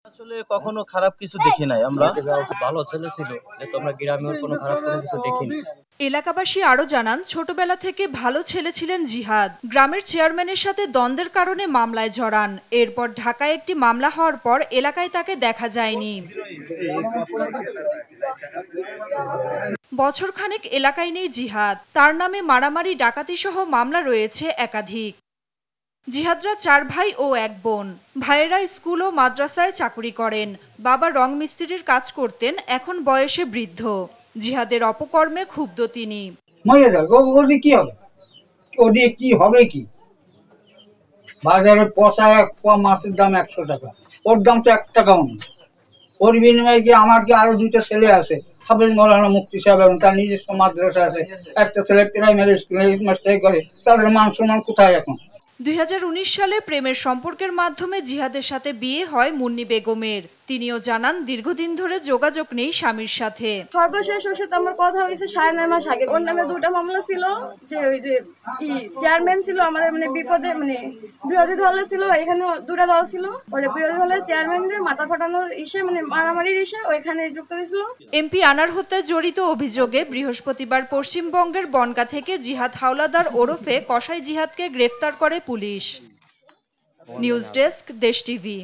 আসলে কখনো খারাপ কিছু দেখি নাই আমরা। ভালো ছেলে ছিল, যে তোমরা গ্রামের কোনো খারাপ কোনো কিছু দেখিনি। এলাকাবাসী আরও জানান, ছোটবেলা থেকে ভালো ছেলে ছিলেন জিহাদ। গ্রামের চেয়ারম্যানের সাথে দ্বন্দ্বের কারণে মামলায় জড়ান। এরপর ঢাকায় একটি মামলা হওয়ার পর এলাকায় তাকে দেখা যায়নি। বছরখানেক এলাকায় নেই জিহাদ। তার নামে মারামারি, ডাকাতি সহ মামলা রয়েছে একাধিক। জিহাদরা 4 ভাই ও 1 বোন। ভাইয়েরা স্কুল ও মাদ্রাসায় চাকুরি করেন। বাবা রং মিস্ত্রির কাজ করতেন, এখন বয়সে বৃদ্ধ। জিহাদের অপকর্মে ক্ষুব্ধ তিনি। কি হবে, ওদিকে কি হবে, কি বাজারে পচা এক পোয়া মাছের দাম 100 টাকা, ওর দাম তো 1 টাকাও নেই। ওর বিনিময়ে কি আমার কি আরো 2টা ছেলে আছে, হাফেজ মৌলানা মুফতি সাহেব, এবং তার নিজস্ব মাদ্রাসা আছে, একটা ছেলে প্রাইমারি স্কুলে মাস্টারি করে, তাদের মান সম্মান কোথায় এখন? 2019 সালে প্রেমের সম্পর্কের মাধ্যমে জিহাদের সাথে বিয়ে হয় মুন্নি বেগমের। তিনিও জানান, দীর্ঘদিন ধরে যোগাযোগ নেই স্বামীর সাথে। সর্বশেষ ওর সাথে আমার কথা হয়েছে 9.5 মাস আগে। ওর নামে 2টা মামলা ছিল, যে ওই যে চেয়ারম্যান ছিল আমাদের, মানে বিপদে, মানে বিরোধী দলে ছিল, এখানে 2টা দল ছিল। ওর বিরোধী দলের চেয়ারম্যানদের মাথা ফাটানোর ইসে, মানে মারামারির ইসে ওইখানে যুক্ত হয়েছিল। এমপি আনার হত্যায় জড়িত অভিযোগে বৃহস্পতিবার পশ্চিমবঙ্গের বনগাঁ থেকে জিহাদ হাওলাদার ওরফে কসাই জিহাদকে গ্রেফতার করে পুলিশ। নিউজ ডেস্ক, দেশ টিভি।